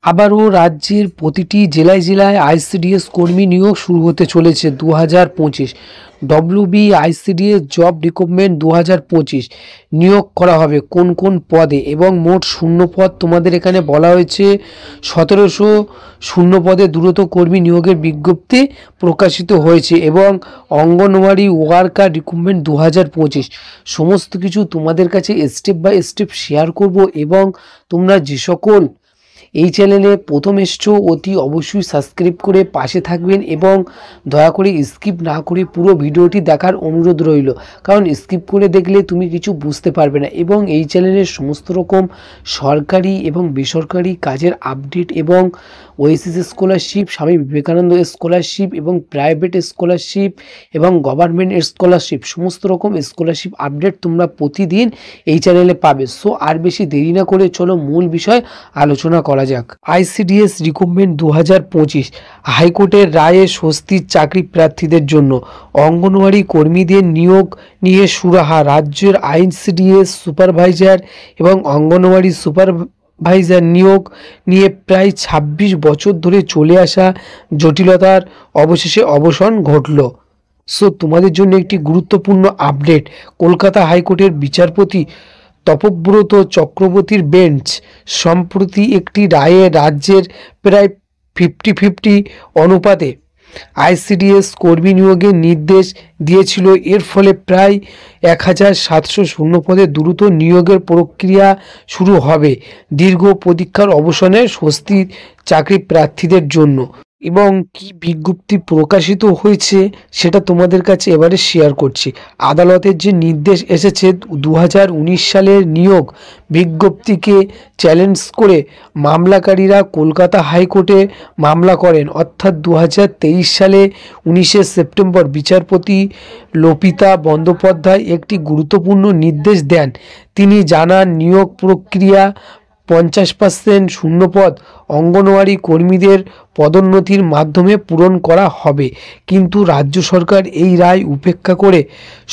আবারও রাজ্যের প্রতিটি জেলায় জেলায় আইসিডিএস কর্মী নিয়োগ শুরু হতে চলেছে 2025। ডব্লিউবি আইসিডিএস জব রিক্রুটমেন্ট 2025 নিয়োগ করা হবে কোন কোন পদে এবং মোট শূন্য পদ তোমাদের এখানে বলা হয়েছে 1700 শূন্য পদে দ্রুত কর্মী নিয়োগের বিজ্ঞপ্তি প্রকাশিত হয়েছে এবং অঙ্গনওয়াড়ি ওয়ার্কার রিক্রুটমেন্ট 2025 সমস্ত কিছু তোমাদের কাছে স্টেপ বাই স্টেপ শেয়ার করব। এবং তোমরা যে সকল এই চ্যানেলে প্রথম এসছো অতি অবশ্যই সাবস্ক্রাইব করে পাশে থাকবেন এবং দয়া করে স্কিপ না করে পুরো ভিডিওটি দেখার অনুরোধ রইল, কারণ স্কিপ করে দেখলে তুমি কিছু বুঝতে পারবে না। এবং এই চ্যানেলের সমস্ত রকম সরকারি এবং বেসরকারি কাজের আপডেট এবং OSS scholarship, Swami Vivekananda scholarship এবং প্রাইভেট স্কলারশিপ এবং গভর্নমেন্ট স্কলারশিপ, সমস্ত রকম স্কলারশিপ আপডেট তোমরা প্রতিদিন এই চ্যানেলে পাবে। সো আর বেশি দেরি না করে চলো মূল বিষয় আলোচনা করা যাক। আইসিডিএস রিক্রুটমেন্ট 2025 হাইকোর্টের রায়ে স্বস্তির চাকরি প্রার্থীদের জন্য অঙ্গনওয়াড়ি কর্মীদের নিয়োগ নিয়ে সুরাহা। রাজ্যের আইসিডিএস সুপারভাইজার এবং অঙ্গনওয়াড়ি সুপারভাইজার নিয়োগ নিয়ে প্রায় 26 বছর ধরে চলে আসা জটিলতার অবশেষে অবসান ঘটল। সো তোমাদের জন্য একটি গুরুত্বপূর্ণ আপডেট। কলকাতা হাইকোর্টের বিচারপতি তপব্রত চক্রবর্তীর বেঞ্চ সম্প্রতি একটি রায়ে রাজ্যের প্রায় 50-50 অনুপাতে আইসিডিএস কর্মী নিয়োগের নির্দেশ দিয়েছিল। এর ফলে প্রায় 1700 শূন্য পদে দ্রুত নিয়োগের প্রক্রিয়া শুরু হবে, দীর্ঘ প্রতীক্ষার অবসানে স্বস্তির চাকরি প্রার্থীদের জন্য। এবং কি বিজ্ঞপ্তি প্রকাশিত হয়েছে সেটা তোমাদের কাছে এবারে শেয়ার করছি। আদালতের যে নির্দেশ এসেছে 2019 সালের নিয়োগ বিজ্ঞপ্তিকে চ্যালেঞ্জ করে মামলাকারীরা কলকাতা হাইকোর্টে মামলা করেন। অর্থাৎ 2023 সালে 19শে সেপ্টেম্বর বিচারপতি লোপিতা বন্দ্যোপাধ্যায় একটি গুরুত্বপূর্ণ নির্দেশ দেন। তিনি জানান নিয়োগ প্রক্রিয়া 50% শূন্যপদ অঙ্গনওয়াড়ি কর্মীদের পদোন্নতির মাধ্যমে পূরণ করা হবে, কিন্তু রাজ্য সরকার এই রায় উপেক্ষা করে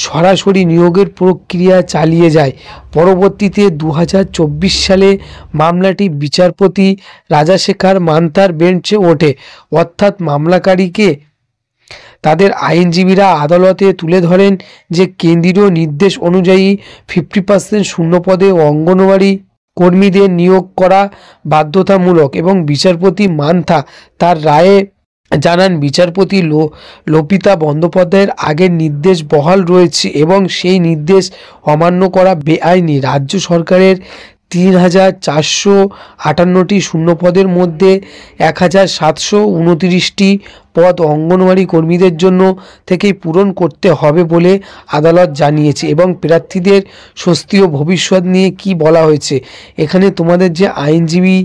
সরাসরি নিয়োগের প্রক্রিয়া চালিয়ে যায়। পরবর্তীতে 2024 সালে মামলাটি বিচারপতি রাজাশেখর মান্তার বেঞ্চে ওঠে। অর্থাৎ মামলাকারীকে তাদের আইনজীবীরা আদালতে তুলে ধরেন যে কেন্দ্রীয় নির্দেশ অনুযায়ী 50% শূন্যপদে অঙ্গনওয়াড়ি কর্মীদের নিয়োগ করা বাধ্যতামূলক। এবং বিচারপতি মান্থা তার রায়ে জানান বিচারপতি লোপিতা বন্দ্যোপাধ্যায়ের আগের নির্দেশ বহাল রয়েছে এবং সেই নির্দেশ অমান্য করা বেআইনি। রাজ্য সরকারের 3458টি শূন্যপদের মধ্যে 1729টি পদ অঙ্গনওয়াড়ি কর্মীদের জন্য থেকেই পূরণ করতে হবে বলে আদালত জানিয়েছে। এবং প্রার্থীদের স্বস্তি ও ভবিষ্যৎ নিয়ে কি বলা হয়েছে এখানে তোমাদের যে আইনজীবী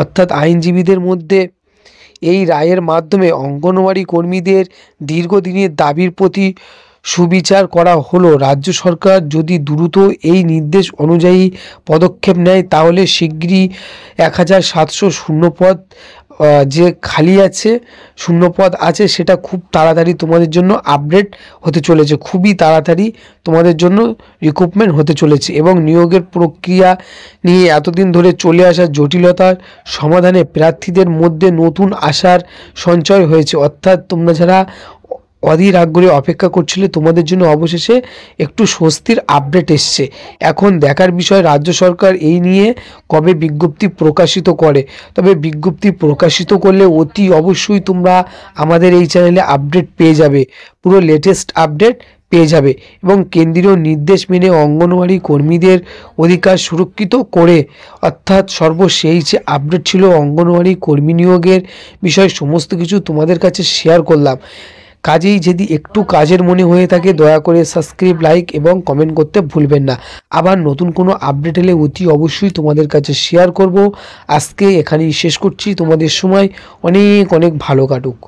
অর্থাৎ আইনজীবীদের মধ্যে এই রায়ের মাধ্যমে অঙ্গনওয়াড়ি কর্মীদের দীর্ঘদিনের দাবির প্রতি সুবিচার করা হলো। রাজ্য সরকার যদি দ্রুত এই নির্দেশ অনুযায়ী পদক্ষেপ নেয় তাহলে শীঘ্রই 1700 শূন্যপদ যে খালি আছে শূন্যপদ আছে সেটা খুব তাড়াতাড়ি তোমাদের জন্য আপডেট হতে চলেছে, খুবই তাড়াতাড়ি তোমাদের জন্য রিক্রুটমেন্ট হতে চলেছে। এবং নিয়োগের প্রক্রিয়া নিয়ে এতদিন ধরে চলে আসা জটিলতার সমাধানে প্রার্থীদের মধ্যে নতুন আশার সঞ্চয় হয়েছে। অর্থাৎ তোমরা যারা অধীর আগ্রহে অপেক্ষা করছিলে তোমাদের জন্য অবশেষে একটু স্বস্তির আপডেট এসছে। এখন দেখার বিষয় রাজ্য সরকার এই নিয়ে কবে বিজ্ঞপ্তি প্রকাশিত করে। তবে বিজ্ঞপ্তি প্রকাশিত করলে অতি অবশ্যই তোমরা আমাদের এই চ্যানেলে আপডেট পেয়ে যাবে, পুরো লেটেস্ট আপডেট পেয়ে যাবে। এবং কেন্দ্রীয় নির্দেশ মেনে অঙ্গনওয়াড়ি কর্মীদের অধিকার সুরক্ষিত করে, অর্থাৎ সর্বশেষ যে আপডেট ছিল অঙ্গনওয়াড়ি কর্মী নিয়োগের বিষয় সমস্ত কিছু তোমাদের কাছে শেয়ার করলাম। কাজেই যদি একটু কাজের মনে হয়ে থাকে দয়া করে সাবস্ক্রাইব, লাইক এবং কমেন্ট করতে ভুলবেন না। আবার নতুন কোনো আপডেট এলে অতি অবশ্যই তোমাদের কাছে শেয়ার করব। আজকে এখানেই শেষ করছি। তোমাদের সময় অনেক অনেক ভালো কাটুক।